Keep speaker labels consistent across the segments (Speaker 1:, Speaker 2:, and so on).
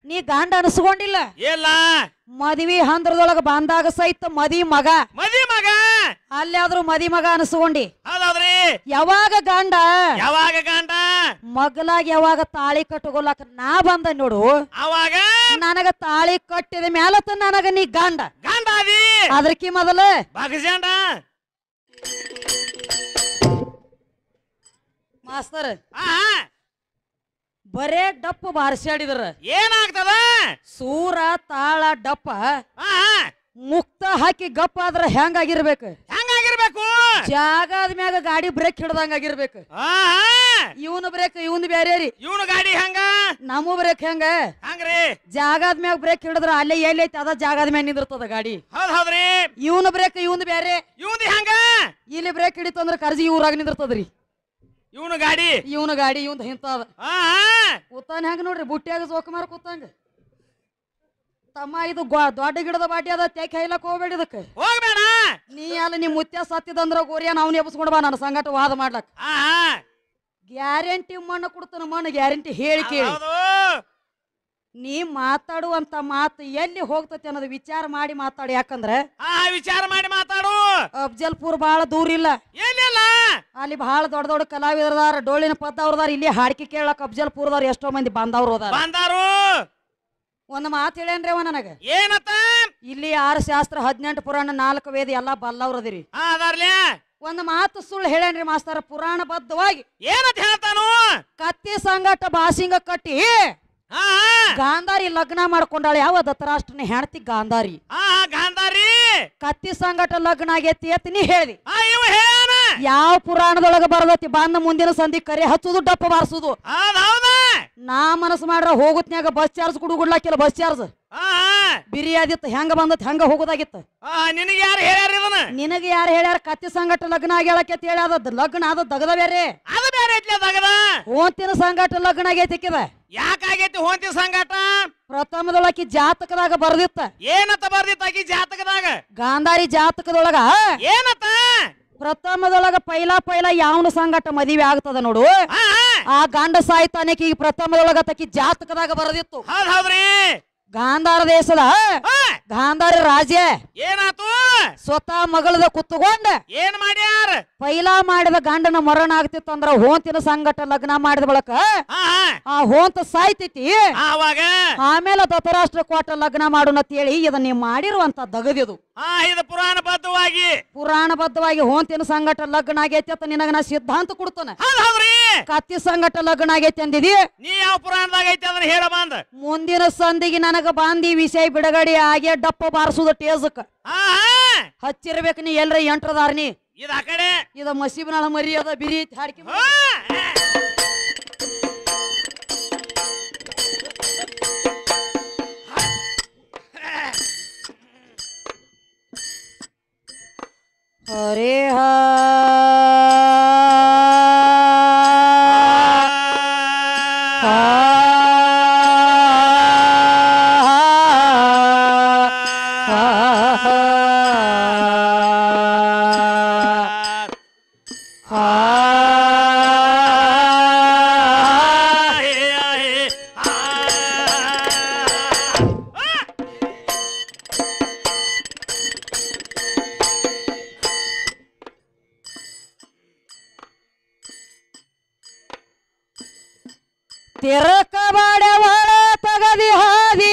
Speaker 1: ನೀ ಗಂಡ ಅನ್ಸ್ಕೊಂಡಿಲ್ಲ
Speaker 2: ಇಲ್ಲ
Speaker 1: ಮದ್ವಿ ಹಂದ್ರದೊಳಗ ಬಂದಾಗ ಸಹಿತ ಮದಿ ಮಗ ಅಲ್ಲಾದ್ರೂ ಮದಿ ಮಗ ಅನ್ಸ್ಕೊಂಡಿ
Speaker 2: ಹೌದೌದ್ರಿ
Speaker 1: ಯಾವಾಗ
Speaker 2: ಗಂಡ
Speaker 1: ಮಗ್ಲಾಗ ಯಾವಾಗ ತಾಳಿ ಕಟ್ಕೊಳಕ ನಾ ಬಂದ ನೋಡು
Speaker 2: ಅವಾಗ
Speaker 1: ನನಗ ತಾಳಿ ಕಟ್ಟಿದ ಮ್ಯಾಲತ್ತ ನನಗ ನೀ ಗಂಡ
Speaker 2: ಅದಿ
Speaker 1: ಅದ್ರಕಿ ಮೊದಲ
Speaker 2: ಬಗಜಂಡ
Speaker 1: ಮಾಸ್ತರ್ ಬರೇ ಡಪ್ಪ ಬಾರಿಸಾಡಿದ್ರ
Speaker 2: ಏನಾಗ್ತದ
Speaker 1: ಸೂರ ತಾಳ ಡಪ್ಪ ಮುಕ್ತ ಹಾಕಿ ಗಪ್ಪ ಆದ್ರ ಹೆಂಗಾಗಿರ್ಬೇಕು ಜಾಗದ ಮ್ಯಾಗ ಗಾಡಿ ಬ್ರೇಕ್ ಹಿಡ್ದಂಗಾಗಿರ್ಬೇಕು ಇವನು ಬ್ರೇಕ್ ಇವನು ಬೇರೆ ರೀ
Speaker 2: ಇವನು ಗಾಡಿ ಹಂಗ
Speaker 1: ನಮ್ಮ ಬ್ರೇಕ್
Speaker 2: ಹಂಗ್ರಿ
Speaker 1: ಜಾಗದ ಮ್ಯಾಗ ಬ್ರೇಕ್ ಹಿಡಿದ್ರ ಅಲ್ಲೇ ಎಲ್ಲೈತಿ ಅದ ಜಾಗದ ಮ್ಯಾಗ ನಿಂದಿರ್ತದ ಗಾಡಿ
Speaker 2: ಹೌದ್ರಿ
Speaker 1: ಇವನು ಬ್ರೇಕ್ ಇವನು ಬೇರೆ
Speaker 2: ಇವನು ಹಂಗ
Speaker 1: ಇಲ್ಲಿ ಬ್ರೇಕ್ ಹಿಡಿತು ಅಂದ್ರ ಕರ್ಜಿ ಇವ್ರಾಗ ನಿಂದಿರ್ತದ್ರಿ
Speaker 2: ಇವನು ಗಾಡಿ
Speaker 1: ಇವಂದ ಹಿಂತದ ಕೂತಾನ ಹೆಂಗ ನೋಡ್ರಿ ಬುಟ್ಟಿಯಾಗ ಜೋಕುಮಾರ ಕೂತಂಗ ತಮ್ಮ ಇದು ದೊಡ್ಡ ಗಿಡದ ಬಾಟಿ ಅದ ತೆಕ್ ಹೈಲಕ್ ಹೋಗ್ಬೇಡಿ ಇದಕ್ಕೆ
Speaker 2: ಹೋಗ್ಬೇಡ
Speaker 1: ನೀ ಅಲ್ಲ ನಿಮ್ ಮುತ್ಯ ಸತ್ತಿದಂದ್ರ ಗೋರಿಯ ನಾವು ಎಬ್ಸ್ಕೊಂಡ್ ಬಾ ನನ್ನ ಸಂಗಟ ವಾದ ಮಾಡ್ಲಕ್ ಗ್ಯಾರಂಟಿ ಮಣ್ಣು ಕೊಡ್ತಾನ ಮಣ್ಣು ಗ್ಯಾರಂಟಿ ಹೇಳಿ ಕೇಳಿ ನೀ ಮಾತಾಡುವಂತ ಮಾತು ಎಲ್ಲಿ ಹೋಗ್ತತಿ ಅನ್ನೋದು ವಿಚಾರ ಮಾಡಿ ಮಾತಾಡಿ ಯಾಕಂದ್ರ
Speaker 2: ವಿಚಾರ ಮಾಡಿ ಮಾತಾಡು
Speaker 1: ಅಫ್ಜಲ್ಪುರ್ ಬಹಳ ದೂರ ಇಲ್ಲ ಅಲ್ಲಿ ಬಹಳ ದೊಡ್ಡ ದೊಡ್ಡ ಕಲಾವಿದರದಾರ ಡೋಳಿನ ಪದ್ದ ಅವ್ರದಾರ ಇಲ್ಲಿ ಹಾಡಿಕೆ ಕೇಳಕ್ ಅಫ್ಜಲ್ಪುರದವ್ರ ಎಷ್ಟೋ ಮಂದಿ ಬಂದವ್ರು
Speaker 2: ಬಂದಾರು
Speaker 1: ಒಂದ್ ಮಾತು ಹೇಳೇನ್ರಿ ಅವ ನನಗ
Speaker 2: ಏನತ್ತ
Speaker 1: ಇಲ್ಲಿ 6 ಶಾಸ್ತ್ರ 18 ಪುರಾಣ 4 ವೇದ ಎಲ್ಲಾ ಬಲ್ಲವ್ರದಿರಿ ಒಂದ್ ಮಾತು ಸುಳ್ಳು ಹೇಳೇನ್ರಿ ಮಾಸ್ತರ ಪುರಾಣ ಬದ್ಧವಾಗಿ
Speaker 2: ಏನಂತ ಹೇಳ್ತಾನು
Speaker 1: ಕತ್ತಿ ಸಂಗಟ ಬಾಸಿಂಗ ಕಟ್ಟಿ ಗಾಂಧಾರಿ ಲಗ್ನ ಮಾಡ್ಕೊಂಡಾಳೆ ಯಾವ ದತ್ತರಾಷ್ಟ್ರನ ಹೆಣ್ತಿ ಗಾಂಧಾರಿ ಕತ್ತಿ ಸಂಗಟ ಲಗ್ನ ಆಗೈತಿ ಅಂತ ನೀ ಹೇಳ್ದಿ ಯಾವ ಪುರಾಣದೊಳಗ ಬರದತಿ ಬಂದ ಮುಂದಿನ ಸಂಧಿ ಕರೆ ಹಚ್ಚುದು ಡಪ್ಪ ಬಾರಿಸುದು ನಾ ಮನಸ್ಸು ಮಾಡ್ರ ಹೋಗುತ್ನ್ಯಾಗ ಬಸ್ ಚಾರ್ಜ್ ಕುಡುಗುಡ್ಲಾಕಿಲ್ಲ ಬಸ್ ಚಾರ್ಜ್ ಬಿರಿಯಾದಿತ್ತ ಹೆಂಗ ಬಂದತ್ ಹೆಂಗ ಹೋಗೋದಾಗಿತ್ತ ನಿನಗೆ ಯಾರು ಹೇಳ್ಯಾರ ಕತ್ತಿ ಸಂಗಟ ಲಗ್ನ ಆಗ್ಯಾಳಕ್ಕೆ ಹೇಳ್ಯಾದ ಲಗ್ನ ಅದ ದಗದ ಬೇರೆ ಹೋಂತಿನ ಸಂಗಟ ಲಗ್ನ ಆಗೈತಿಕ್ಕಿದ
Speaker 2: ಯಾಕಾಗೈತಿ ಹೋಂತಿನ ಸಂಗಟ
Speaker 1: ಪ್ರಥಮದೊಳಕಿ ಜಾತಕದಾಗ ಬರ್ದಿತ್ತ
Speaker 2: ಏನತ್ತ ಬರ್ದಿತ್ತ ಆಕಿ ಜಾತಕದಾಗ
Speaker 1: ಗಾಂಧಾರಿ ಜಾತಕದೊಳಗ
Speaker 2: ಏನತ್ತ
Speaker 1: ಪ್ರಥಮದೊಳಗ ಪೈಲ ಯಾವನ ಸಂಗಟ ಮದುವೆ ಆಗ್ತದ ನೋಡು ಆ ಗಂಡ ಸಾಯ್ತಾನಕಿ ಪ್ರಥಮದೊಳಗ ತಕಿ ಜಾತಕದಾಗ ಬರದಿತ್ತು
Speaker 2: ಹೌದ್ರಿ
Speaker 1: ಗಾಂಧಾರ ದೇಶದ ಗಾಂಧಾರಿ ರಾಜ
Speaker 2: ಏನಾತು
Speaker 1: ಸ್ವತಃ ಮಗಳದ ಕುತ್ತುಕೊಂಡ
Speaker 2: ಏನ್ ಮಾಡ್ಯಾರ
Speaker 1: ಪೈಲಾ ಮಾಡಿದ ಗಂಡನ ಮರಣ ಆಗ್ತಿತ್ತು ಅಂದ್ರ ಹೋಂತಿನ ಸಂಗಟ ಲಗ್ನ ಮಾಡಿದ ಬಳಕ ಆ ಹೋಂತ ಸಾಯ್ತೈತಿ ಆಮೇಲೆ ದತ್ತರಾಷ್ಟ್ರ ಕೋಟ ಲಗ್ನ ಮಾಡೋಣ ಅಂತ ಹೇಳಿ ಇದನ್ನ ನೀವು ಮಾಡಿರುವಂತ ದಗದಿದು
Speaker 2: ಇದು
Speaker 1: ಪುರಾಣ ಬದ್ಧವಾಗಿ ಹೋಂತಿನ ಸಂಗಟ ಲಗ್ನ ಆಗೈತಿ ಅಂತ ನಿನಗ ನಾ ಸಿದ್ಧಾಂತ ಕೊಡ್ತಾನೆ ಕತ್ತಿ ಸಂಗಟ ಲಗ್ನ ಆಗೈತಿ ಅಂದಿದಿ
Speaker 2: ನೀ ಯಾವ ಪುರಾಣದಾಗ ಐತಿ ಅದನ್ನ ಹೇಳ ಬಂದ
Speaker 1: ಮುಂದಿನ ಸಂದಿಗೆ ನನಗ ಬಾಂದಿ ವಿಷಯ ಬಿಡುಗಡೆ ಆಗಿ ಡಪ್ಪ ಬಾರಿಸುದ ಟೇಜಕ್ ಹಚ್ಚಿರ್ಬೇಕು ನೀ ಎಲ್ರ ಎಂಟ್ರದಾರ್ನಿ
Speaker 2: ಇದ ಆ ಕಡೆ
Speaker 1: ಇದ ಮಸೀಬನಾಳ ಮರಿ ಅದ ಬಿರಿ ಹಾಡ್ಕಿ ಹರೇ ತಿರಕಬಾಡ ಒಳ ತಗದಿ ಹಾದಿ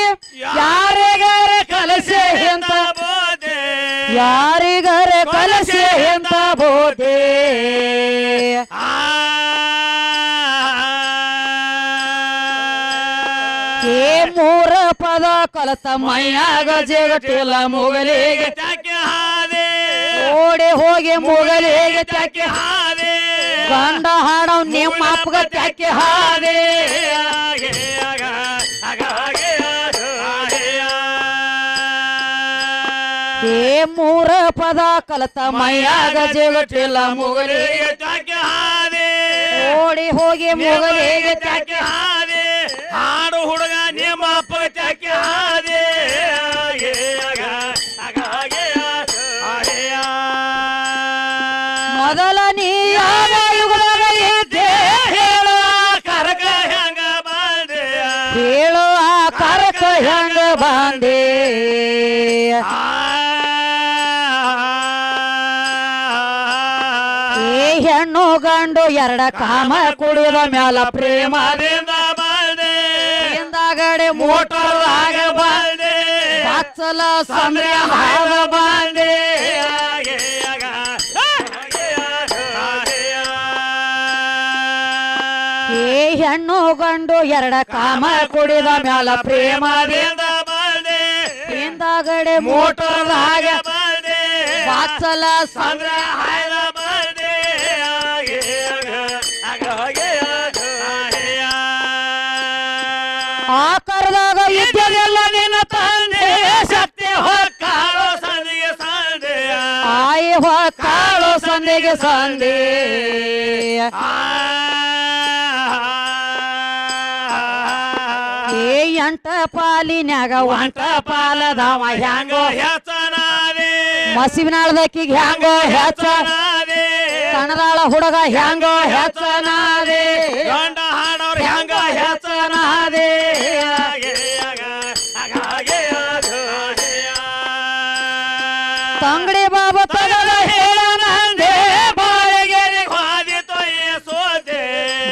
Speaker 1: ಯಾರಿಗಾರ ಕಲಸೆ ಎಂತ ಬೋಧೆ ಯಾರಿಗಾರ ಕಲಸೆ ಎಂತ ಬೋಧೆ ಮೂರ ಪದ ಕಲತ ಮೈಯಾಗ ಜಗಟಿಲ್ಲ ಮುಗಲಿಗೆ ಓಡಿ ಹೋಗಿ ಮುಗಲಿಗೆ ತ್ಯಾಕೆ ಗಂಡ ಹಾಡವ್ ನಿಮ್ಮ ಅಪ್ಪಗ ತ್ಯಾಕೆ ಹಾದೆ ಮೂರ ಪದ ಕಲತ ಮೈಯಾಗ ಜಗಟಿಲ್ಲ ಮುಗಲಿಗೆ ತ್ಯಾಕೆ ಹಾದೆ ಓಡಿ ಹೋಗಿ ಮುಗಲಿಗೆ ತ್ಯಾಕೆ ಹಾದೆ
Speaker 2: ಹಾಡು ಹುಡುಗ ನಿಮ್ಮ ಅಪ್ಪಗ ತ್ಯಾಕೆ ಹಾದೆ
Speaker 1: ಮೊದಲ ನೀ ಯುಗದಾಗ ಇದ್ದೆ ಹೇಳುವ ಕರಕ
Speaker 2: ಹೆಂಗ ಬಂದೆ
Speaker 1: ಹೇಳುವ ಕರಕ ಬಂದೆ ಈ ಹೆಣ್ಣು ಗಂಡು ಎರಡ ಕಾಮ ಕುಡಿದ ಮ್ಯಾಲ ಪ್ರೇಮದಿಂದ ಹಿಂದಗಡೆ ಮೋಟರ್ದಾಗ ಬಂದೆ ಬಚ್ಚಲ ಸಂದ್ರ ಹಾದ ಬಂದೆ ಈ ಹೆಣ್ಣು ಗಂಡು ಎರಡ ಕಾಮ ಕುಡಿದ ಮ್ಯಾಲ ಪ್ರೇಮದಿಂದ ಹಿಂದಗಡೆ ಮೋಟರ್ದಾಗ ಬಚ್ಚಲ ಸಂದ್ರ ಹಾದ ಆಕಾರದಾಗ ಇದ್ದೆಲ್ಲ ನಿನ್ನ ತಂದೆ ಶಕ್ತಿ ಹೊಕ್ಕಾಳು ಸಂದಿಗೆ ಸಂದೆ ಆಯಿ ಹೊಕ್ಕಾಳು ಸಂದಿಗೆ ಸಂದೆ ಏ ಎಂಟ ಪಾಲಿನ್ಯಾಗ ಒಂಟ ಪಾಲದವ ಹ್ಯಾಂಗೋ ಹೆಚ್ಚನಾದೆ ಮಸಿವಿನಾಳದಕ್ಕಿಗೆ ಹ್ಯಾಂಗೋ ಹೆಚ್ಚನಾದೆ ಕಣದಾಳ ಹುಡುಗ ಹ್ಯಾಂಗೋ ಹೆಚ್ಚನಾದೆ ಗಂಡ ಹಾಡೋರ್ ಹ್ಯಾಂಗೋ ಹೆಚ್ಚನಾದೆ ತಂಗಡಿ ಬಾಬಾ ತಗದ ಹೇಳನಂದೆ ಬಾಳೆಗೆರೆ ಹಾದಿ ತೊಯೆ ಸೋದೆ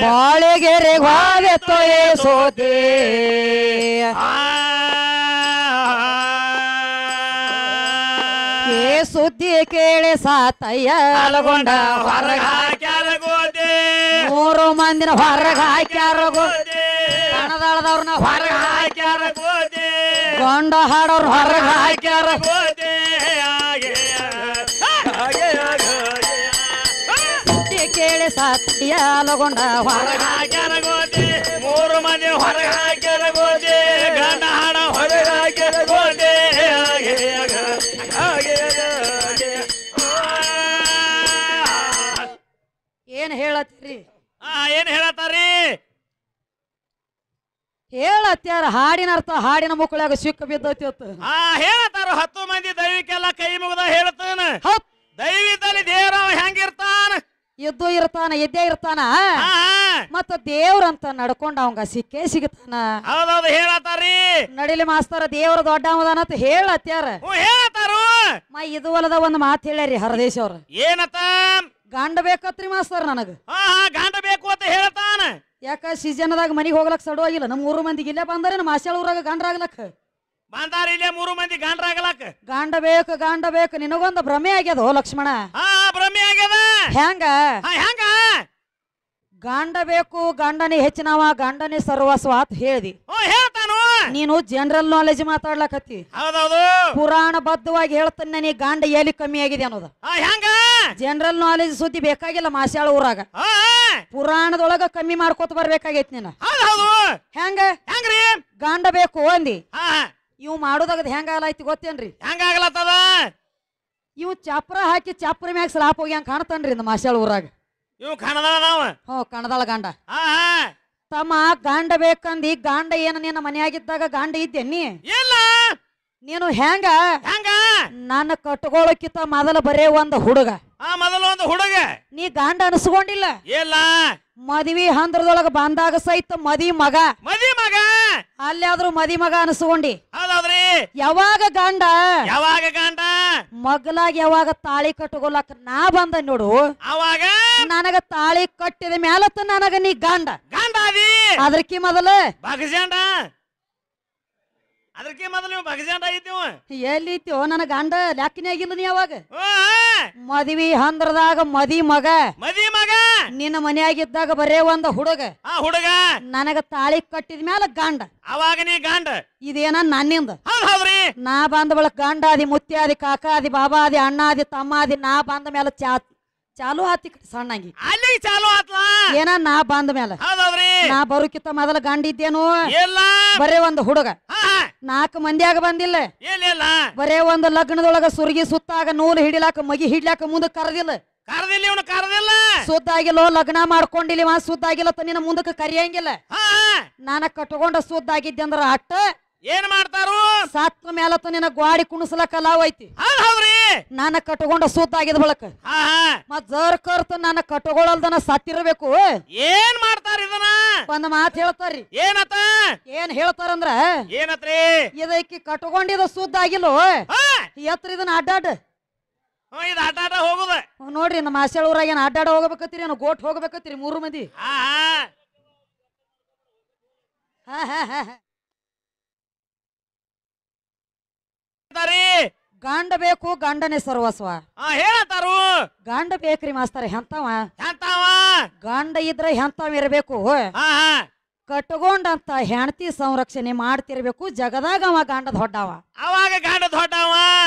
Speaker 1: ಬಾಳೆಗೆರೆ ಹಾದಿ ತೊಯೆ ಸೋದೆ ಸುದ್ದಿ ಕೇಳಿ ಸಾತಯ್ಯ ಅಲಗೊಂಡ ಹೊರಗ ಹಾಕ್ಯಾರ ಗೋದೆ 3 ಮಂದಿನ ಹೊರಗ ಹಾಕ್ಯಾರ ಗೋದೆ ಕಣದಾಳದವ್ರನ್ನ ಹೊರಗ ಹಾಕ್ಯಾರ ಗೋದೆ ಗಂಡ ಹಾಡೋರ್ ಹೊರಗ ಹಾಕ್ಯಾರ ಗೋದೆ ಸುದ್ದಿ ಕೇಳಿ ಸಾತಯ್ಯ ಅಲಗೊಂಡ ಹೊರಗ ಹಾಕ್ಯಾರ ಗೋದೆ 3 ಮಂದಿ ಹೊರಗ ಹಾಕ್ಯಾರ ಗೋದೆ ಗಂಡ ಹಾಡ ಹೊರಗ ಹಾಕ್ಯಾರ ಗೋದೆ ಏನ್ ಹೇಳತ್ತೀರಿ ಏನ್ ಹೇಳತ್ತಾರಿ ಹೇಳತ್ಯಾರ ಹಾಡಿನ ಅರ್ಥ ಹಾಡಿನ ಮುಕ್ಕಳಾಗ ಸಿಕ್ಕ ಬಿದ್ದೈತಿ ಹೇಳತ್ತಾರ 10 ಮಂದಿ ದೈವಿಕೆಲ್ಲ ಕೈ ಮುಗದ ಹೇಳ್ತಾನ ದೈವಿದಲ್ಲಿ ದೇವ್ರ ಹೆಂಗಿರ್ತಾನ ಇದ್ದು ಇರ್ತಾನ ಇದ್ದೇ ಇರ್ತಾನ ಮತ್ತ ದೇವ್ರಂತ ನಡ್ಕೊಂಡ ಅವಂಗ ಸಿಕ್ಕೇ ಸಿಗತಾನ ಹೌದೌದು ಹೇಳತ್ತಾರಿ ನಡಿಲಿ ಮಾಸ್ತರ ದೇವ್ರ ದೊಡ್ಡವದಾನಂತ ಹೇಳತ್ಯಾರ ಹೇಳತ್ತಾರು ಇದು ಹೊಲದ ಒಂದು ಮಾತು ಹೇಳ್ಯಾರಿ ಹರದೇಶ್ ಅವ್ರ ಏನತ್ತ ಗಂಡ ಬೇಕತ್ರಿ ಮಾಸ್ತರ್ ನನಗ ಗಂಡ ಬೇಕು ಅಂತ ಹೇಳ್ತಾನ ಯಾಕ ಸೀಸನ್ದಾಗ ಮನಿಗೆ ಹೋಗ್ಲಕ್ ಸಡುವಾಗಿಲ್ಲ ನಮ್ಮ 3 ಮಂದಿಗೆ ಇಲ್ಲೇ ಬಂದಾರೆ ನಮ್ಮ ಆಶಾಳ ಊರಾಗ ಗಂಡ್ರಾಗ್ಲಕ್ ಬಂದಾರ ಇಲ್ಲೇ 3 ಮಂದಿ ಗಂಡ್ರಾಗ್ಲಕ್ ಗಂಡ ಬೇಕು ನಿನಗೊಂದು ಭ್ರಮೆ ಆಗ್ಯದ ಲಕ್ಷ್ಮಣ ಭ್ರಮೆ ಆಗ್ಯದ ಹೆಂಗ ಹೆಂಗ ಗಂಡ ಬೇಕು ಗಂಡನೇ ಹೆಚ್ಚಿನವ ಗಂಡನೇ ಸರ್ವಸ್ವ ಅಂತ ಹೇಳ್ದಿ ಹೇಳ್ತಾನು ನೀನು ಜನರಲ್ ನಾಲೆಜ್ ಮಾತಾಡ್ಲಕತ್ತಿ ಹೌದೌದು ಪುರಾಣ ಬದ್ಧವಾಗಿ ಹೇಳ್ತಾನೆ ನೀ ಗಂಡ ಎಲ್ಲಿ ಕಮ್ಮಿ ಆಗಿದೆ ಅನ್ನೋದು ಹೆಂಗ ಜನರಲ್ ನಾಲೆಜ್ ಸುದ್ದಿ ಬೇಕಾಗಿಲ್ಲ ಮಾಸ್ಯಾಳ ಊರಾಗ ಪುರಾಣದೊಳಗ ಕಮ್ಮಿ ಮಾಡ್ಕೋತ ಬರ್ಬೇಕಾಗೈತಿ ನೀನು ಹೆಂಗ ಹೆಂಗ್ರಿ ಗಂಡ ಬೇಕು ಅಂದಿ ಇವ್ ಮಾಡೋದಾಗದ ಹೆಂಗ ಆಗಲೈತಿ ಗೊತ್ತೇನ್ರಿ ಹೆಂಗ ಆಗ್ಲತ್ತದ ಇವ್ ಚಪ್ರ ಹಾಕಿ ಚಪ್ರ ಮ್ಯಾಗ ಸ್ಲಾಪ್ ಹೋಗಿ ಹಂಗ ಕಾಣ್ತಾನ್ರಿ ಇಂದ ಮಾಸ್ಯಾಳ ಊರಾಗ ಇವ್ ಕಣದಾಳ ನಾವ ಕಣದಾಳ ಗಂಡ ತಮ್ಮ ಗಂಡ ಬೇಕಂದಿ ಗಂಡ ಏನ ನಿನ್ನ ಮನೆಯಾಗಿದ್ದಾಗ ಗಂಡ ಇದ್ದೇನಿ ಇಲ್ಲ ನೀನು ಹೆಂಗ ಹೆಂಗ ನನ್ನ ಕಟ್ಕೊಳ್ಳೋಕಿತ್ತ ಮೊದಲ ಬರೇ ಒಂದು ಹುಡುಗ ಮೊದಲು ಒಂದು ಹುಡುಗ ನೀ ಗಂಡ ಅನಿಸ್ಕೊಂಡಿಲ್ಲ ಇಲ್ಲ ಮದ್ವಿ ಹಂದ್ರದೊಳಗ ಬಂದಾಗ ಸಹಿತ ಮದಿ ಮಗ ಅಲ್ಲಿ ಆದ್ರೂ ಮದಿ ಮಗ ಅನಿಸ್ಕೊಂಡಿ ಹೌದೌದ್ರಿ ಯಾವಾಗ ಗಂಡ ಮಗ್ಲಾಗ ಯಾವಾಗ ತಾಳಿ ಕಟ್ಕೊಳಕ ನಾ ಬಂದ ನೋಡು ಅವಾಗ ನನಗ ತಾಳಿ ಕಟ್ಟಿದ ಮ್ಯಾಲತ್ತ ನನಗ ನೀ ಗಂಡ ಅದ್ರಕಿ ಮೊದಲ ಅದಕ್ಕೆ ಮೊದಲು ಬಗಜಾಂಡ ಐತಿವ ಎಲ್ಲಿತ್ಯೋ ನನ್ನ ಗಂಡ ಲ್ಯಾಕಿನೇ ಆಗಿಲ್ಲ ನೀ ಅವಾಗ ಮದ್ವಿ ಹಂದ್ರದಾಗ ಮದಿ ಮಗ ನಿನ್ನ ಮನೆಯಾಗಿದ್ದಾಗ ಬರೇ ಒಂದು ಹುಡುಗ ನನಗ ತಾಳಿ ಕಟ್ಟಿದ ಮ್ಯಾಲ ಗಂಡ ಅವಾಗ ನೀ ಗಂಡ ಇದೇನ ನನ್ನಿಂದ ನಾ ಬಂದ ಬಳಕ ಗಂಡ ಆದಿ ಮುತ್ತಿ ಆದಿ ಕಾಕ ಆದಿ ಬಾಬಾ ಆದಿ ಅಣ್ಣ ಆದಿ ತಮ್ಮ ಆದಿ ನಾ ಬಂದ ಮ್ಯಾಲ ಚಾಲು ಆತಿ ಸಣ್ಣಂಗಿ ಅಲ್ಲಿ ಚಾಲು ಆತ್ಲ ಏನ ನಾ ಬಂದ ಮ್ಯಾಲ ನಾ ಬರುಕಿತ್ತ ಮೊದಲ ಗಂಡ ಇದ್ದೇನು ಬರೇ ಒಂದು ಹುಡುಗ 4 ಮಂದಿಯಾಗ ಬಂದಿಲ್ಲ ಬರೇ ಒಂದು ಲಗ್ನದೊಳಗ ಸುರ್ಗಿ ಸುತ್ತಾಗ ನೂಲು ಹಿಡಿಲಾಕ ಮಗಿ ಹಿಡ್ಲಾಕ ಮುಂದ ಕರದಿಲ್ಲ ಸುದ್ದಾಗಿಲ್ಲೋ ಲಗ್ನ ಮಾಡ್ಕೊಂಡಿಲ್ಲ ಸುದ್ದಾಗಿಲ್ಲ ನಿನ್ನ ಮುಂದಕ್ಕೆ ಕರಿಯಂಗಿಲ್ಲ ನಾನ ಕಟ್ಕೊಂಡ ಸುದ್ದಾಗಿದ್ದೆ ಅಂದ್ರ ಅಟ್ಟ ಏನ್ ಮಾಡ್ತಾರು ಸತ್ತ ಮೇಲತ್ತ ನಿನ್ನ ಗ್ವಾಡಿ ಕುಣಸ್ಲಕ್ಕ ಲಾವ್ ಐತಿ ನನ್ನ ಕಟ್ಕೊಂಡ ಸುತ್ತ ಆಗಿದ ಬಳಕ
Speaker 2: ಹಾ ಹಾ
Speaker 1: ಮತ್ ಜರ್ ಕರ್ತ ನನ್ನ ಕಟ್ಕೊಳಲ್ದನ ಸತ್ತಿರಬೇಕು
Speaker 2: ಏನ್ ಮಾಡ್ತಾರ ಇದನ್ನ
Speaker 1: ಒಂದ್ ಮಾತ್ ಹೇಳ್ತಾರ್ರಿ
Speaker 2: ಏನತ್ತ
Speaker 1: ಏನ್ ಹೇಳ್ತಾರಂದ್ರ
Speaker 2: ಏನತ್ರಿ
Speaker 1: ಇದಕ್ಕೆ ಕಟ್ಕೊಂಡಿದ ಸುದ್ದ ಆಗಿಲ್ಲ ಎತ್ರ ಇದನ್ನ ಅಡ್ಡಾಡ್
Speaker 2: ಇದು ಆಟ ಹೋಗುದ
Speaker 1: ನೋಡ್ರಿ ನಮ್ಮ ಆಶಾಳ ಊರಾಗ ಏನ್ ಅಡ್ಡಾಡ ಹೋಗ್ಬೇಕತ್ತೀರಿ ಏನೋ ಗೋಟ್ ಹೋಗ್ಬೇಕತ್ತೀರಿ 3 ಮಂದಿ
Speaker 2: ಹಾ
Speaker 1: ಗಂಡ ಬೇಕು ಗಂಡನೇ ಸರ್ವಸ್ವ
Speaker 2: ಹೇಳತಾರು
Speaker 1: ಗಂಡ ಬೇಕ್ರಿ ಮಾಸ್ತರ ಹೆಂತವ
Speaker 2: ಎಂತಾವ
Speaker 1: ಗಂಡ ಇದ್ರ ಹೆಂತವ ಇರ್ಬೇಕು ಕಟ್ಕೊಂಡಂತ ಹೆಂಡತಿ ಸಂರಕ್ಷಣೆ ಮಾಡ್ತಿರ್ಬೇಕು ಜಗದಾಗ ಅವ ಗಂಡ ದೊಡ್ಡವ
Speaker 2: ಅವಾಗ ಗಂಡ ದೊಡ್ಡವ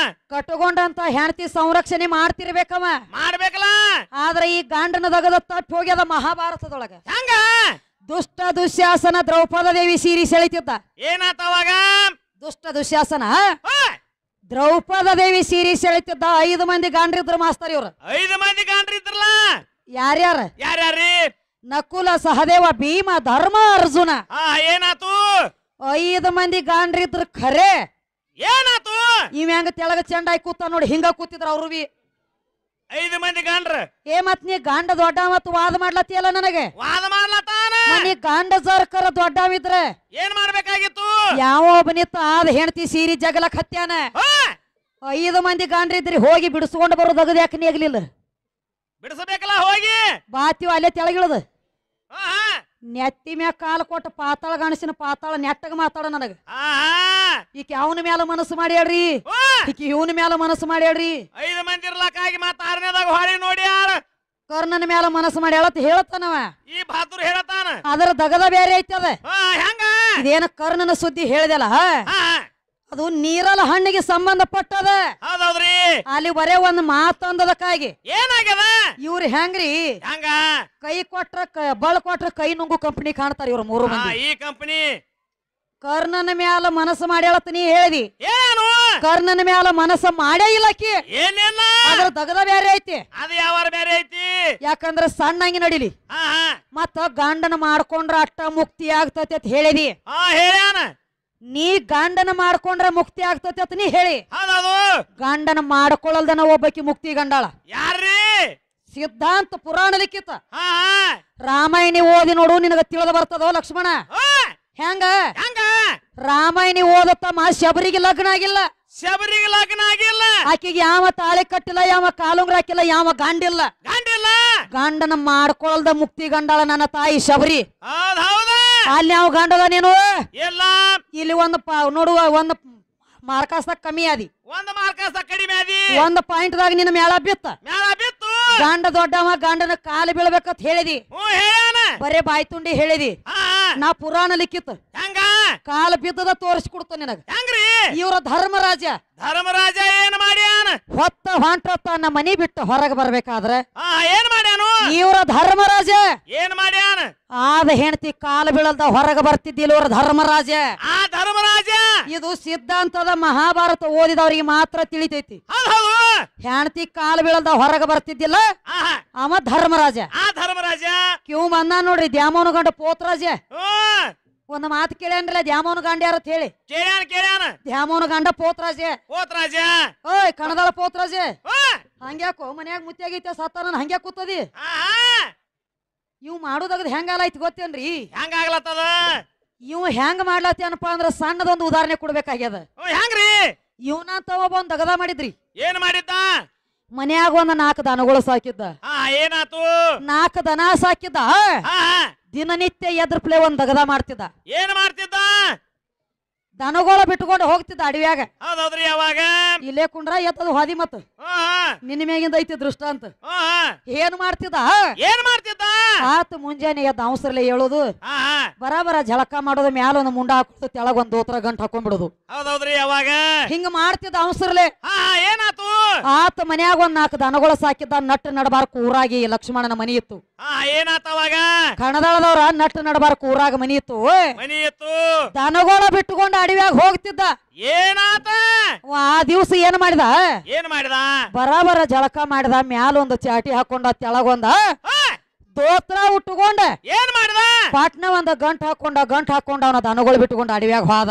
Speaker 1: ಕಟ್ಕೊಂಡಂತ ಹೆಂಡತಿ ಸಂರಕ್ಷಣೆ ಮಾಡ್ತಿರ್ಬೇಕವ
Speaker 2: ಮಾಡ್ಬೇಕಲ್ಲ
Speaker 1: ಆದ್ರ ಈ ಗಂಡನ ದಗದ ತಟ್ಟು ಹೋಗ್ಯದ ಮಹಾಭಾರತದೊಳಗ
Speaker 2: ಹೆಂಗ
Speaker 1: ದುಷ್ಟ ದುಶ್ಯಾಸನ ದ್ರೌಪದ ದೇವಿ ಸೀರಿ ಸೆಳಿತಿದ್ದ
Speaker 2: ಏನಾತ ಅವಾಗ
Speaker 1: ದುಷ್ಟ ದುಶ್ಯಾಸನ ದ್ರೌಪದ ದೇವಿ ಸೀರಿ ಸೆಳಿತಿದ್ದ 5 ಮಂದಿ ಗಂಡ್ರಿದ್ರು ಮಾಸ್ತರ್ ಇವ್ರು
Speaker 2: 5 ಮಂದಿ ಗಂಡ್ರಿದ್ರಲ್ಲ
Speaker 1: ಯಾರ್ಯಾರ
Speaker 2: ಯಾರ್ಯಾರಿ
Speaker 1: ನಕುಲ ಸಹದೇವ ಭೀಮ ಧರ್ಮ ಅರ್ಜುನ
Speaker 2: ಏನಾತು
Speaker 1: 5 ಮಂದಿ ಗಾಂಡ್ರಿದ್ರ ಖರೆ
Speaker 2: ಏನಾತು
Speaker 1: ಇವ್ ಹೆಂಗ ತೆಳಗ ಚೆಂಡಾಗಿ ಕೂತ ನೋಡಿ ಹಿಂಗ ಕೂತಿದ್ರ ಅವ್ರು ಬಿ
Speaker 2: 5 ಮಂದಿ ಗಾಂಡ್ರ
Speaker 1: ಮತ್ ನೀ ಗಾಂಡ ದೊಡ್ಡ ಮತ್ ವಾದ ಮಾಡ್ಲತ್ತಿಯಲ್ಲ ನನಗೆ
Speaker 2: ವಾದ ಮಾಡ್ಲತ್ತಾನ
Speaker 1: ನೀ ಗಾಂಡ ಸರ್ಕರ ದೊಡ್ಡವಿದ್ರೆ
Speaker 2: ಏನ್ ಮಾಡ್ಬೇಕಾಗಿತ್ತು
Speaker 1: ಯಾವ ಒಬ್ಬನಿತ್ತ ಆದ ಹೆಂಡತಿ ಸೀರಿ ಜಗಲಕ್ ಹತ್ಯಾನ 5 ಮಂದಿ ಗಾಂಡ್ರಿದ್ರಿ ಹೋಗಿ ಬಿಡಿಸ್ಕೊಂಡು ಬರೋದು ಅಗದ ಯಾಕೆ ನೀಗ್ಲಿಲ್ಲ
Speaker 2: ಬಿಡಿಸಬೇಕಲ್ಲ ಹೋಗಿ
Speaker 1: ಬಾತಿವ ಅಲ್ಲೇ ತೆಳಗಿಳದ ನೆತ್ತಿ ಮ್ಯಾಗ ಕಾಲ ಕೊಟ್ಟ ಪಾತಾಳ ಗಣಸಿನ ಪಾತಾಳ ನೆಟ್ಟಗ ಮಾತಾಡ ನನಗ ಈಕ ಅವನ ಮ್ಯಾಲ ಮನಸ್ಸು ಮಾಡಿ ಹೇಳ್ರಿ ಈಕ ಇವನ ಮ್ಯಾಲ ಮನಸ್ಸು ಮಾಡಿ ಹೇಳ್ರಿ
Speaker 2: 5 ಮಂದಿ ಇರ್ಲಕ್ಕಾಗಿ ಮತ್ತ 6ನೇದಾಗ ಹೊಳಿ ನೋಡಿ ಯಾರ
Speaker 1: ಕರ್ಣನ ಮ್ಯಾಲ ಮನಸ್ಸು ಮಾಡಿ ಹೇಳ್ತಾನವ
Speaker 2: ಈ ಬಹಾದೂರ್ ಹೇಳತಾನ
Speaker 1: ಅದರ ದಗದ ಬೇರೆ ಐತದ
Speaker 2: ಹೆಂಗ
Speaker 1: ಇದೇನ ಕರ್ಣನ ಸುದ್ದಿ ಹೇಳಿದಲ್ಲ ಅದು ನೀರಲ ಹಣ್ಣಿಗೆ ಸಂಬಂಧಪಟ್ಟದ
Speaker 2: ಹೌದೌದ್ರಿ
Speaker 1: ಅಲ್ಲಿ ಬರೇ ಒಂದ್ ಮಾತಂದದಕ್ಕಾಗಿ
Speaker 2: ಏನಾಗ್ಯದ
Speaker 1: ಇವ್ರು ಹೆಂಗ್ರಿ
Speaker 2: ಹಂಗ
Speaker 1: ಕೈ ಕೊಟ್ರ ಬಳ ಕೊಟ್ರ ಕೈ ನುಂಗು ಕಂಪನಿ ಕಾಣ್ತಾರ ಇವ್ರು 3 ಮಂದಿ
Speaker 2: ಈ ಕಂಪನಿ
Speaker 1: ಕರ್ಣನ ಮ್ಯಾಲ ಮನಸ್ಸು ಮಾಡಿ ಹೇಳತ್ತ ನೀ ಹೇಳಿದಿ
Speaker 2: ಏನು
Speaker 1: ಕರ್ಣನ ಮ್ಯಾಲ ಮನಸ್ಸು ಮಾಡೇ ಇಲ್ಲಕಿ
Speaker 2: ಏನಿಲ್ಲ
Speaker 1: ಅದ್ರ ದಗದ ಬೇರೆ ಐತಿ
Speaker 2: ಅದು ಯಾವಾರ ಬೇರೆ ಐತಿ
Speaker 1: ಯಾಕಂದ್ರ ಸಣ್ಣಂಗಿ ನಡಿಲಿ ಮತ್ತ ಗಂಡನ ಮಾಡ್ಕೊಂಡ್ರ ಅಟ್ಟ ಮುಕ್ತಿ ಆಗ್ತತಿ ಅಂತ ಹೇಳಿದಿ
Speaker 2: ಹೇಳ್ಯಾನ
Speaker 1: ನೀ ಗಂಡನ ಮಾಡ್ಕೊಂಡ್ರ ಮುಕ್ತಿ ಆಗ್ತತಿ ಅಂತ ನೀ ಹೇಳಿ
Speaker 2: ಹೌದೌದು
Speaker 1: ಗಂಡನ ಮಾಡ್ಕೊಳ್ಳಲ್ದನ ಒಬ್ಬಕಿ ಮುಕ್ತಿ ಗಂಡಾಳ
Speaker 2: ಯಾರ್ರಿ
Speaker 1: ಸಿದ್ಧಾಂತ ಪುರಾಣ ಲಿಖಿತ ರಾಮಾಯಣಿ ಓದಿ ನೋಡು ನಿನಗ ತಿಳಿದ ಬರ್ತದೋ ಲಕ್ಷ್ಮಣ ಹೆಂಗ ರಾಮಾಯಣಿ ಓದತ್ತಮ್ಮ ಶಬರಿಗೆ ಲಗ್ನ ಆಗಿಲ್ಲ
Speaker 2: ಶಬರಿಗೆ ಲಗ್ನ ಆಗಿಲ್ಲ
Speaker 1: ಆಕಿಗೆ ಯಾವ ತಾಳಿ ಕಟ್ಟಿಲ್ಲ ಯಾವ ಕಾಲುಂಗ್ರ ಹಾಕಿಲ್ಲ ಯಾವ ಗಂಡಿಲ್ಲ ಗಂಡನ ಮಾಡ್ಕೊಳ್ದ ಮುಕ್ತಿ ಗಂಡಾಳ ನನ್ನ ತಾಯಿ ಶಬರಿ ಅಲ್ಲಿ ಯಾವ ಗಂಡದ ನೀನು
Speaker 2: ಇಲ್ಲ
Speaker 1: ಇಲ್ಲಿ ಒಂದು ನೋಡುವ ಒಂದು ಮಾರ್ಕಾಸ್ದಾಗ ಕಮ್ಮಿ ಆದಿ
Speaker 2: ಒಂದು ಮಾರ್ಕಾಸ್ದಾಗ ಕಡಿಮೆ ಆದಿ
Speaker 1: ಒಂದು ಪಾಯಿಂಟ್ದಾಗ ನಿನ್ನ ಮೇಳ ಬಿತ್ತ ಗಂಡ ದೊಡ್ಡವ ಗಂಡನ ಕಾಲು ಬೀಳ್ಬೇಕಂತ ಹೇಳಿದಿ ಬರೇ ಬಾಯಿ ತುಂಡಿ ಹೇಳಿದಿ ನಾ ಪುರಾಣ ಲಿಖಿತ ಕಾಲ ಬಿದ್ದದ ತೋರಿಸ್ಕೊಡ್ತ ನಿನಗ ಇವ್ರ ಧರ್ಮರಾಜ
Speaker 2: ಏನ್ ಮಾಡ್ಯಾನ
Speaker 1: ಹೊತ್ತ ಹೊಂಟ ತನ್ನ ಮನಿ ಬಿಟ್ಟು ಹೊರಗೆ ಬರ್ಬೇಕಾದ್ರ
Speaker 2: ಏನ್ ಮಾಡ್ಯಾನು
Speaker 1: ಇವ್ರ ಧರ್ಮರಾಜ
Speaker 2: ಏನ್ ಮಾಡ್ಯಾನ
Speaker 1: ಆದ ಹೆಂಡತಿ ಕಾಲ ಬೀಳಲ್ದ ಹೊರಗೆ ಬರ್ತಿದ್ದಿಲ್ಲ ಇವ್ರ ಧರ್ಮರಾಜ
Speaker 2: ಧರ್ಮರಾಜ
Speaker 1: ಇದು ಸಿದ್ಧಾಂತದ ಮಹಾಭಾರತ ಓದಿದವ್ರಿಗೆ ಮಾತ್ರ ತಿಳಿತೈತಿ ಹೆಂಡತಿ ಕಾಲು ಬೀಳಲ್ದ ಹೊರಗೆ ಬರ್ತಿದ್ದಿಲ್ಲ ಅವ ಧರ್ಮರಾಜ ಕ್ಯೂ ಬಂದ ನೋಡ್ರಿ ದ್ಯಾಮೋನ ಗಂಡ ಪೋತ್ರಾಜ ಒಂದು ಮಾತು ಕೇಳ್ಯಾನ್ರಲ್ಲ ದ್ಯಾಮೋನ ಗಂಡ ಯಾರ ಹೇಳಿ
Speaker 2: ಕೇಳ್ಯಾನ
Speaker 1: ದ್ಯಾಮೋನ ಗಂಡ ಪೋತ್ರಾಜ ಓಯ್ ಕಣದಾಳ ಪೋತ್ರಾಜ ಹಂಗ್ಯಾಕೋ ಮನ್ಯಾಗ ಮುತ್ಯಾಗೈತೆ ಸತ್ತಾನ ಹಂಗ್ಯಾಕ ಕೂತದಿ ಇವ್ ಮಾಡೋದಾಗದ್ ಹೆಂಗಾಲೈತಿ ಗೊತ್ತೇನ್ರಿ
Speaker 2: ಹೆಂಗಾಗ್ಲತ್ತದ
Speaker 1: ಇವ್ ಹೆಂಗ್ ಮಾಡ್ಲತ್ತೇನಪ್ಪ ಅಂದ್ರ ಸಣ್ಣದೊಂದು ಉದಾಹರಣೆ ಕೊಡ್ಬೇಕಾಗ್ಯದ
Speaker 2: ಹೆಂಗ್ರಿ
Speaker 1: ಇವನಂತ ಒಬ್ಬ ಒಂದ್ ದಗದ ಮಾಡಿದ್ರಿ
Speaker 2: ಏನ್ ಮಾಡಿದ್ದ
Speaker 1: ಮನ್ಯಾಗ ಒಂದ್ 4 ದನಗಳು ಸಾಕಿದ್ದ
Speaker 2: ಏನಾತು
Speaker 1: 4 ದನ ಸಾಕಿದ್ದ ದಿನನಿತ್ಯ ಎದ್ರ ಪ್ಲೇ ಒಂದ್ ದಗದ ಮಾಡ್ತಿದ್ದ
Speaker 2: ಏನ್ ಮಾಡ್ತಿದ್ದ
Speaker 1: ದನಗೋಳ ಬಿಟ್ಕೊಂಡು ಹೋಗ್ತಿದ್ದ ಅಡವ್ಯಾಗ
Speaker 2: ಹೌದೌದ್ರಿ ಅವಾಗ
Speaker 1: ಇಲ್ಲೇ ಕುಂಡ್ರ ಎತ್ತದ ಹಾದಿ ಮತ್ತ ನಿನ್ನ ಮ್ಯಾಗಿಂದ ಐತಿ ದೃಷ್ಟಾಂತ ಏನ್ ಮಾಡ್ತಿದ್ದ ಆತ ಮುಂಜಾನೆ ಎದ್ದ ಅವಸರಲೆ ಹೇಳೋದು ಬರಾಬರ ಜಳಕ ಮಾಡೋದು ಮ್ಯಾಲ ಒಂದು ಮುಂಡ ಹಾಕೋದು ತೆಳಗ ಒಂದ್ ದೋತ್ರ ಗಂಟ ಹಾಕೊಂಡ್ಬಿಡೋದು
Speaker 2: ಹೌದೌದ್ರಿ ಅವಾಗ
Speaker 1: ಹಿಂಗ ಮಾಡ್ತಿದ್ದ ಅವಸರಲೆ
Speaker 2: ಏನಾತು
Speaker 1: ಆತ ಮನ್ಯಾಗ ಒಂದ್ 4 ದನಗಳು ಸಾಕಿದ್ದ ನಟ್ಟು ನಡಬಾರ್ಕ ಊರಾಗಿ ಲಕ್ಷ್ಮಣನ ಮನಿ ಇತ್ತು
Speaker 2: ಏನಾತ ಅವಾಗ
Speaker 1: ಕಣದಾಳದವ್ರ ನಟ್ಟು ನಡಬಾರ್ಕ ಊರಾಗ ಮನಿ ಇತ್ತು ದನಗೋಳ ಬಿಟ್ಟುಕೊಂಡು ಅಡವ್ಯಾಗ ಹೋಗ್ತಿದ್ದ
Speaker 2: ಏನಾತ
Speaker 1: ಆ ದಿವ್ಸ ಏನ್ ಮಾಡಿದ ಬರಾಬರ ಜಳಕ ಮಾಡಿದ ಮ್ಯಾಲ ಒಂದು ಚಾಟಿ ಹಾಕೊಂಡ ತೆಳಗೊಂದ ದೋತ್ರ ಉಟ್ಟುಕೊಂಡ
Speaker 2: ಏನ್ ಮಾಡಿದ
Speaker 1: ಪಾಟ್ನ ಒಂದ ಗಂಟ್ ಹಾಕೊಂಡ ಅವನ ದನಗಳು ಬಿಟ್ಟುಕೊಂಡ ಅಡವ್ಯಾಗ ಹೋದ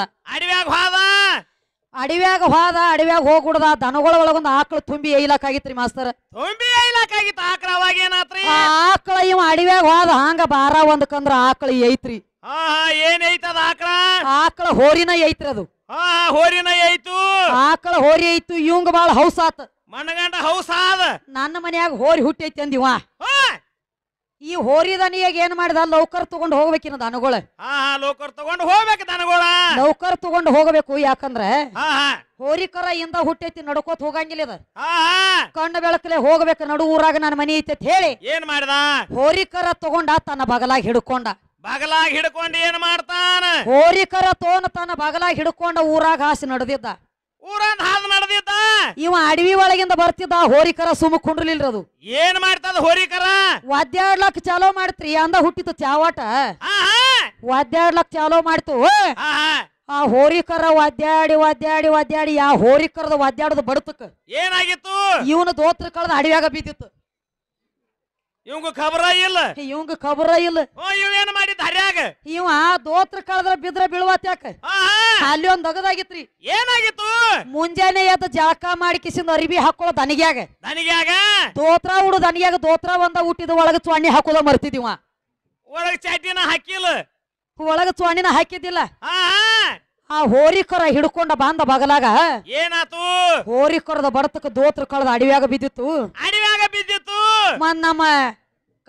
Speaker 1: ಅಡವ್ಯಾಗ ಹೋದ ಅಡವ್ಯಾಗ ಹೋಗ್ಬಿಡ್ದ ದನಗಳ ಒಳಗೊಂದು ಆಕಳು ತುಂಬಿ ಏಯ್ಲಾಕಾಗಿತ್ರಿ ಮಾಸ್ತರ್.
Speaker 2: ತುಂಬಿ ಐಲಾಕಾಗಿತ್ತು ಆಕಳ ಅವಾಗ ಏನಾತ್ರಿ?
Speaker 1: ಆಕಳ ಇವ ಅಡವ್ಯಾಗ ಹೋದ ಹಂಗ ಬಾರ ಒಂದಕ್ಕಂದ್ರ ಆಕಳ ಐತ್ರಿ.
Speaker 2: ಏನೈತದ ಆಕಳ?
Speaker 1: ಆಕಳ ಹೋರಿನ ಐತ್ರಿ ಅದು.
Speaker 2: ಹೋರಿನ ಐತು.
Speaker 1: ಆಕಳ ಹೋರಿ ಐತು. ಇವಂಗ ಬಾಳ ಹೌಸ್ ಆತ.
Speaker 2: ಮಣ್ಣಗಂಡ ಹೌಸ್ ಆದ.
Speaker 1: ನನ್ನ ಮನ್ಯಾಗ ಹೋರಿ ಹುಟ್ಟೈತಿ ಅಂದಿವ. ಈ ಹೋರಿ ದನಿಯಾಗ ಏನ್ ಮಾಡಿದ ಲೌಕರ್ ತಗೊಂಡ್ ಹೋಗ್ಬೇಕಿನ ದನಗಳು.
Speaker 2: ಲೋಕರ್ ತಗೊಂಡು ಹೋಗ್ಬೇಕು ದನಗಳ.
Speaker 1: ಲೌಕರ್ ತಗೊಂಡ್ ಹೋಗಬೇಕು. ಯಾಕಂದ್ರೆ ಹೋರಿ ಕರ ಇಂದ ಹುಟ್ಟೈತಿ ನಡ್ಕೋತ ಹೋಗಂಗಿಲ್ಲ ಇದ. ಕಣ್ಣು ಬೆಳಕಲೆ ಹೋಗ್ಬೇಕು. ನಡು ಊರಾಗ ನನ್ನ ಮನಿ ಐತಿ ಹೇಳಿ
Speaker 2: ಏನ್ ಮಾಡಿದ?
Speaker 1: ಹೋರಿ ಕರ ತಗೊಂಡ ತನ್ನ ಬಗಲಾಗ ಹಿಡ್ಕೊಂಡ.
Speaker 2: ಬಗಲಾಗ ಹಿಡ್ಕೊಂಡು ಏನ್ ಮಾಡ್ತಾನ?
Speaker 1: ಹೋರಿ ಕರ ತೋನ ತನ್ನ ಬಗಲಾಗ ಹಿಡ್ಕೊಂಡ ಊರಾಗ ಹಾಸಿ ನಡೆದಿದ್ದ.
Speaker 2: ಊರಂದ ಹಾದು ನಡೆದಿದ್ದ.
Speaker 1: ಇವ ಅಡವಿ ಒಳಗಿಂದ ಬರ್ತಿದ್ದ. ಹೋರಿಕರ ಸುಮ್ಮ ಕುಂಡ್ರಲಿಲ್ರಿ ಅದು.
Speaker 2: ಏನ್ ಮಾಡ್ತದ ಹೋರಿಕರ?
Speaker 1: ಒದ್ದಾಡ್ಲಕ್ ಚಾಲೋ ಮಾಡ್ತ್ರಿ. ಅಂದ ಹುಟ್ಟಿತ್ತು ಚಾವಾಟ. ಒದ್ದಾಡ್ಲಕ್ ಚಾಲೋ ಮಾಡ್ತು. ಆ ಹೋರಿಕರ ಒದ್ದಾಡಿ ಒದ್ದಾಡಿ ಒದ್ದಾಡಿ ಆ ಹೋರಿಕರದ ಒದ್ದಾಡೋದು ಬಡತಕ್ಕ
Speaker 2: ಏನಾಗಿತ್ತು?
Speaker 1: ಇವನು ದೋತ್ರ ಕಳೆದ ಅಡವ್ಯಾಗ ಬಿದ್ದಿತ್ತು.
Speaker 2: ಇವಂಗ ಖಬರ ಇಲ್ಲ.
Speaker 1: ಇವಂಗ ಖಬರ ಇಲ್ಲ.
Speaker 2: ಇವ್ ಏನ್ ಮಾಡಿದ್ದ ಹರ್ಯಾಗ?
Speaker 1: ಇವ ದೋತ್ರ ಕಳೆದ್ರ ಬಿದ್ರ ಬೀಳುವತ್ ಯಾಕ ಅಲ್ಲಿ ಒಂದ್ ದಗದಾಗಿತ್ರಿ.
Speaker 2: ಏನಾಗಿತ್ತು?
Speaker 1: ಮುಂಜಾನೆ ಎದ್ದು ಜಳಕ ಮಾಡಿ ಕಿಸಿಂದ ಅರಿಬಿ ಹಾಕೊಳ್ಳೋ ದನಿಗ್ಯಾಗ.
Speaker 2: ದನಿಗ್ಯಾಗ
Speaker 1: ದೋತ್ರ ಉಡು ದನಿಗ್ಯಾಗ ದೋತ್ರ ಒಂದ ಹುಟ್ಟಿದ ಒಳಗ ಚೊಣ್ಣಿ ಹಾಕೋದ ಮರ್ತಿದಿವ.
Speaker 2: ಒಳಗ ಚಾಟಿನ ಹಾಕಿಲ್ಲ.
Speaker 1: ಒಳಗ ಚೊಣ್ಣಿನ ಹಾಕಿದ್ದಿಲ್ಲ. ಆ ಹೋರಿಕರ ಹಿಡ್ಕೊಂಡ ಬಂದ ಬಗಲಾಗ
Speaker 2: ಏನಾತು?
Speaker 1: ಹೋರಿಕರದ ಬಡತಕ್ಕ ದೋತ್ರ ಕಳೆದ ಅಡವ್ಯಾಗ ಬಿದ್ದಿತ್ತು.
Speaker 2: ಅಡವ್ಯಾಗ ಬಿದ್ದಿತ್ತು.
Speaker 1: ಮತ್ ನಮ್ಮ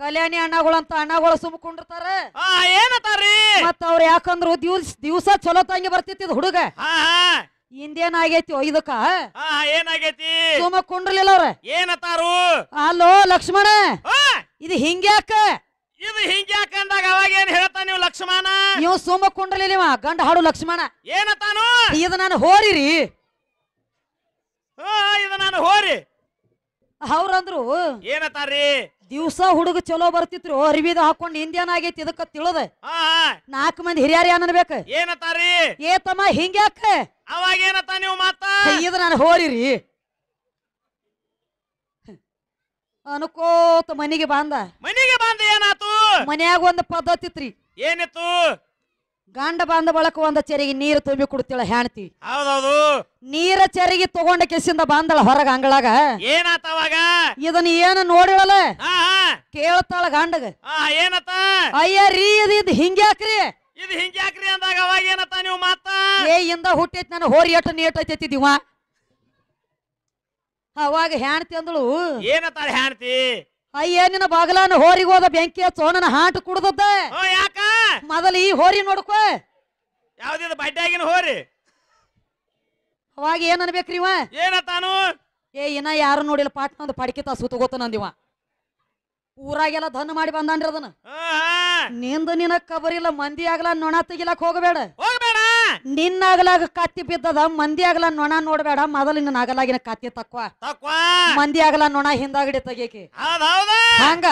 Speaker 1: ಕಲ್ಯಾಣಿ ಅಣ್ಣಗಳಂತ ಅಣ್ಣಗಳು ಸುಮ್ಕೊಂಡಿರ್ತಾರ.
Speaker 2: ಏನತಾರಿ? ಮತ್ತ
Speaker 1: ಅವ್ರ ಯಾಕಂದ್ರು ದಿವ್ಸ ಚಲೋ ತಂಗಿ ಬರ್ತಿತ್ತು ಹುಡುಗ. ಹಿಂದೇನ ಆಗೈತಿ ಇದಕ್ಕ
Speaker 2: ಏನಾಗೈತಿ?
Speaker 1: ಸುಮ್ಮ ಕುಂಡ್ರಲಿಲ್ಲ ಅವ್ರ.
Speaker 2: ಏನತಾರು?
Speaker 1: ಅಲ್ಲೋ ಲಕ್ಷ್ಮಣ ಇದು ಹಿಂಗ್ಯಾಕ?
Speaker 2: ಇದು ಹಿಂಗ್ಯಾಕ ಅಂದಾಗ ಅವಾಗ ಏನ್ ಹೇಳ್ತಾನ ನೀವು ಲಕ್ಷ್ಮಣ?
Speaker 1: ಇವ್ ಸುಮ್ಮ ಕುಂಡ್ರಲಿಲ್ಲ ಗಂಡ ಹಾಡು ಲಕ್ಷ್ಮಣ.
Speaker 2: ಏನತಾನು?
Speaker 1: ಇದು ನಾನು ಹೋರಿರಿ.
Speaker 2: ಇದು ನಾನು ಹೋರಿ.
Speaker 1: ಅವ್ರಂದ್ರು
Speaker 2: ಏನತಾರಿ?
Speaker 1: ದಿವ್ಸ ಹುಡುಗ ಚಲೋ ಬರ್ತಿತ್ರು ಅರಿವಿದ ಹಾಕೊಂಡ್ ಹಿಂದೇನ ಆಗೈತಿ ಇದಕ್ಕ ತಿಳಿದ 4 ಮಂದಿ ಹಿರಿಯಾರಿ ಅನ್ಬೇಕ.
Speaker 2: ಏನತಾರಿ?
Speaker 1: ಏ ತಮ್ಮ ಹಿಂಗ್ಯಾಕ?
Speaker 2: ಅವಾಗ ಏನತ್ತ ನೀವು ಮಾತ?
Speaker 1: ಇದು ನಾನು ಹೋರಿರಿ ಅನ್ಕೋತ ಮನಿಗೆ ಬಂದ.
Speaker 2: ಏನಾತು?
Speaker 1: ಮನ್ಯಾಗ ಒಂದ್ ಪದ್ಧತಿ ಇತ್ರಿ.
Speaker 2: ಏನಿತ್ತು?
Speaker 1: ಗಂಡ ಬಂದ ಬಳಕ ಒಂದ ಚೆರಿಗೆ ನೀರು ತುಂಬಿ ಕುಡ್ತಿಳ ಹೆಣ್ತಿ.
Speaker 2: ಹೌದೌದು.
Speaker 1: ನೀರ ಚೆರಿಗೆ ತಗೊಂಡ ಕೆಸಿಂದ ಬಂದಳ ಹೊರಗ ಅಂಗಳಾಗ.
Speaker 2: ಏನಾತ ಅವಾಗ?
Speaker 1: ಇದನ್ನ ಏನ ನೋಡಿಳಲ್ಲ ಕೇಳ್ತಾಳ ಗಂಡಗ.
Speaker 2: ಏನತ್ತ?
Speaker 1: ಅಯ್ಯ ರೀ ಇದು ಹಿಂಗ್ಯಾಕ್ರಿ?
Speaker 2: ಇದು ಹಿಂಗ್ಯಾಕ್ರಿ ಅಂದಾಗ ಅವಾಗ ಏನತ್ತ ನೀವು ಮಾತ?
Speaker 1: ಇಂದ ಹುಟ್ಟೈತಿ ನಾನು ಹೋರಿ ಎಟ್ಟು ನೀಟೈತಿ ದಿವ. ಅವಾಗ ಹೆಣ್ತಿ ಅಂದಳು.
Speaker 2: ಏನತ್ತಾಳ ಹೆಣ್ತಿ?
Speaker 1: ಅಯ್ಯ ನಿನ್ನ ಬಾಗಲಾನ ಹೋರಿಗೆ ಹೋದ ಬೆಂಕಿ ಹಚ್ಚೋ ನನ್ನ ಹಾಟು ಕುಡ್ದದ್ದ.
Speaker 2: ಯಾಕ?
Speaker 1: ಮೊದಲ ಈ ಹೋರಿ ನೋಡ್ಕೋ.
Speaker 2: ಯಾವ್ದಿದ ಬಡ್ಡ್ಯಾಗಿನ ಹೋರಿ?
Speaker 1: ಅವಾಗ ಏನ್ ಅನ್ಬೇಕ್ರಿ ಇವ?
Speaker 2: ಏನತ್ತಾನು?
Speaker 1: ಇನ್ನ ಯಾರು ನೋಡಿಲ್ಲ ಪಾಟ್ನ ಒಂದು ಪಡಿಕಿತ ಸುತ್ತಗೋತ ನಂದಿವ. ಊರಾಗೆಲ್ಲ ಧನ್ ಮಾಡಿ ಬಂದಾನ್ರಿ ಅದನ್ನ. ನಿಂದು ನಿನ್ನ ಕಬರಿಲ್ಲ. ಮಂದಿ ಆಗ್ಲ ನೊಣ ತೆಗಿಲಕ್ ಹೋಗಬೇಡ. ನಿನ್ನ ಆಗಲಾಗ ಕತ್ತಿ ಬಿದ್ದದ. ಮಂದಿ ಆಗಲ ನೊಣ ನೋಡ್ಬೇಡ. ಮೊದಲು ನಿನ್ನ ಆಗಲಾಗಿನ ಕತ್ತಿ ತಕ್ವ. ಮಂದಿ ಆಗಲ ನೊಣ ಹಿಂದಾಗಡಿ ತೆಗಿಯಕಿ. ಹಂಗ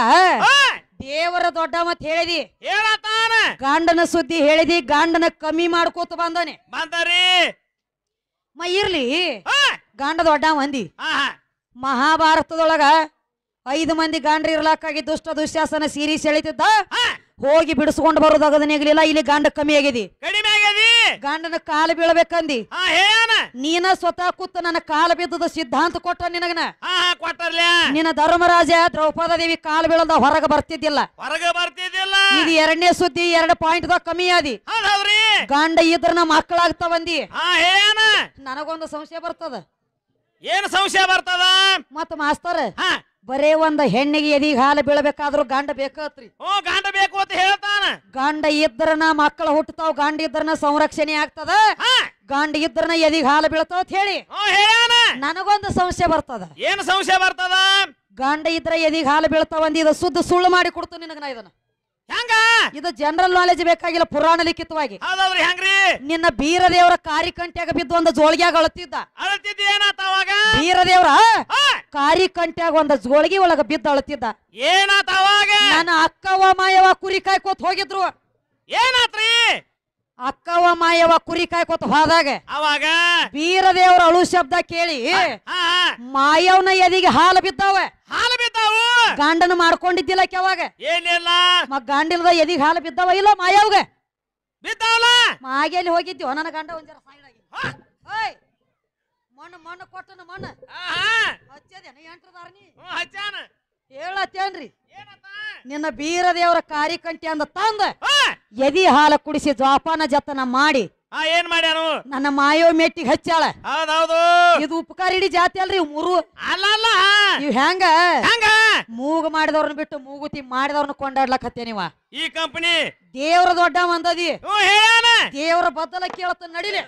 Speaker 1: ದೇವರ ದೊಡ್ಡ ಮತ್ ಹೇಳಿದಿ. ಗಂಡನ ಸುದ್ದಿ ಹೇಳಿದಿ. ಗಂಡನ ಕಮ್ಮಿ ಮಾಡ್ಕೋತ ಬಂದಾನೆ. ಇರ್ಲಿ ಗಂಡ ದೊಡ್ಡ ಮಂದಿ. ಮಹಾಭಾರತದೊಳಗ 5 ಮಂದಿ ಗಂಡ್ರಿ ಇರ್ಲಾಕಾಗಿ ದುಷ್ಟ ದುಶ್ಯಾಸನ ಸೀರಿ ಸೆಳಿತಿದ್ದ. ಹೋಗಿ ಬಿಡಿಸ್ಕೊಂಡು ಬರೋದಾಗದ ನೆಗಲಿಲ್ಲ. ಇಲ್ಲಿ ಗಂಡ ಕಮ್ಮಿ ಆಗಿದಿ. ಗಂಡನ ಕಾಲು ಬೀಳ್ಬೇಕಂದಿ. ನೀನ ಸ್ವತಃ ಕೂತ ನನ್ನ ಕಾಲು ಬಿದ್ದದ ಸಿದ್ಧಾಂತ ಕೊಟ್ಟ ನಿನಗನ. ನಿನ್ನ ಧರ್ಮರಾಜ ದ್ರೌಪದ ದೇವಿ ಕಾಲು ಬೀಳದ ಹೊರಗ ಬರ್ತಿದ್ದಿಲ್ಲ. ಇದು 2ನೇ ಸುದ್ದಿ. 2 ಪಾಯಿಂಟ್ ಕಮ್ಮಿ ಆದಿ. ಗಂಡ ಇದ್ರ ಮಕ್ಕಳಾಗ್ತಾವಂದಿ. ನನಗೊಂದು ಸಂಶಯ ಬರ್ತದ.
Speaker 2: ಏನು ಸಂಶಯ ಬರ್ತದ?
Speaker 1: ಮತ್ತ ಮಾಸ್ತರ್ ಬರೇ ಒಂದ ಹೆಣ್ಣಿಗೆ ಎದಿಗೆ ಹಾಲು ಬೀಳಬೇಕಾದ್ರು ಗಂಡ ಬೇಕತ್ರಿ.
Speaker 2: ಗಂಡ ಬೇಕು ಅಂತ ಹೇಳ್ತಾನ.
Speaker 1: ಗಂಡ ಇದ್ರನ ಮಕ್ಕಳು ಹುಟ್ಟತಾವ್. ಗಂಡ ಇದ್ರನ ಸಂರಕ್ಷಣೆ ಆಗ್ತದ. ಗಂಡ ಇದ್ರನ ಎದಿಗೆ ಹಾಲು ಬೀಳ್ತಾವ ಅಂತ ಹೇಳಿ ನನಗೊಂದು ಸಂಶಯ ಬರ್ತದ.
Speaker 2: ಏನು ಸಂಶಯ ಬರ್ತದ?
Speaker 1: ಗಂಡ ಇದ್ರ ಎದಿಗೆ ಹಾಲು ಬೀಳ್ತಾವಂದಿ. ಇದು ಸುದ್ದ ಸುಳ್ಳು ಮಾಡಿ ಕೊಡ್ತು ನಿನಗ ನಾ ಇದನ್ನ.
Speaker 2: ಹೆಂಗ?
Speaker 1: ಇದು ಜನರಲ್ ನಾಲೆಜ್ ಬೇಕಾಗಿಲ್ಲ. ಪುರಾಣ ಲಿಖಿತವಾಗಿ.
Speaker 2: ಹೌದೌದ್ರಿ. ಹೆಂಗ್ರಿ?
Speaker 1: ನಿನ್ನ ಬೀರದೇವರ ಕಾರಿಕಂಟ್ಯಾಗ ಬಿದ್ದು ಒಂದು ಜೋಳಿಗ್ಯಾಗ ಅಳತಿದ್ದ.
Speaker 2: ಏನಾತ ಅವಾಗ?
Speaker 1: ಬೀರದೇವ್ರ ಕಾರಿಕಂಟ್ಯಾಗ ಒಂದು ಜೋಳಿಗೆ ಒಳಗ ಬಿದ್ದು ಅಳತಿದ್ದ.
Speaker 2: ಏನಾತ ಅವಾಗ?
Speaker 1: ನನ್ನ ಅಕ್ಕವ ಮಾಯವ ಕುರಿ ಕಾಯ್ಕೋತ ಹೋಗಿದ್ರು.
Speaker 2: ಏನಾತ್ರಿ?
Speaker 1: ಅಕ್ಕವ ಮಾಯವ ಕುರಿ ಕಾಯ್ಕೋತ ಹೋದಾಗ
Speaker 2: ಅವಾಗ
Speaker 1: ಬೀರದೇವ್ರ ಅಳು ಶಬ್ದ ಕೇಳಿ ಮಾಯವನ ಎದಿಗೆ ಹಾಲು ಬಿದ್ದಾವ.
Speaker 2: ಹಾಲು ಬಿದ್ದಾವು.
Speaker 1: ಗಂಡನ ಮಾಡ್ಕೊಂಡಿದ್ದಿಲ್ಲ ಕೆವಾಗ.
Speaker 2: ಏನಿಲ್ಲ.
Speaker 1: ಗಂಡಿಲ್ದ ಎದಿಗೆ ಹಾಲು ಬಿದ್ದಾವ ಇಲ್ಲ ಮಾಯವ್ಗ
Speaker 2: ಬಿದ್ದಾವಲ್ಲ.
Speaker 1: ಮಾಗೆಲ್ಲಿ ಹೋಗಿದ್ಯೋ ನನ್ನ ಗಂಡ ಒಂದ್ ಜರ ಸೈಡ್ ಆಗಿ. ಮಣ್ಣ ಕೊಟ್ಟನ ಮಣ್ಣ ಹಚ್ಚದೇನ ಎಂಟ್ರದಾರ್ನಿ
Speaker 2: ಹಚ್ಚಾನ
Speaker 1: ಹೇಳತ್ತೇನ್ರಿ
Speaker 2: ಏನತ್ತ
Speaker 1: ನಿನ್ನ ಬೀರ ದೇವರ ಕಾರಿಕಂಟಿ ಅಂದ ತಂದ ಎದಿ ಹಾಲ ಕುಡಿಸಿ ಜೋಪಾನ ಜತನ ಮಾಡಿ
Speaker 2: ಏನ್ ಮಾಡ್ಯಾನು
Speaker 1: ನನ್ನ ಮಾಯೋ ಮೆಟ್ಟಿಗೆ ಹಚ್ಚಾಳ
Speaker 2: ಹೌದೌದು
Speaker 1: ಇದು ಉಪಕಾರ ಇಡೀ ಜಾತಿ ಅಲ್ರಿ ಇವ್ ಮೂರು
Speaker 2: ಅಲ್ಲ ಅಲ್ಲ
Speaker 1: ಇವ್ ಹೆಂಗ
Speaker 2: ಹಂಗ
Speaker 1: ಮೂಗು ಮಾಡಿದವ್ರನ್ನ ಬಿಟ್ಟು ಮೂಗುತಿ ಮಾಡಿದವ್ರನ್ನ ಕೊಂಡಾಡ್ಲಕತ್ತೇನಿವ
Speaker 2: ಈ ಕಂಪನಿ
Speaker 1: ದೇವ್ರ ದೊಡ್ಡ ಮಂದದಿ
Speaker 2: ಹೇಳ್ಯಾನ
Speaker 1: ದೇವ್ರ ಬದ್ದಲ ಕೇಳತ್ತ ನಡಿಲೆ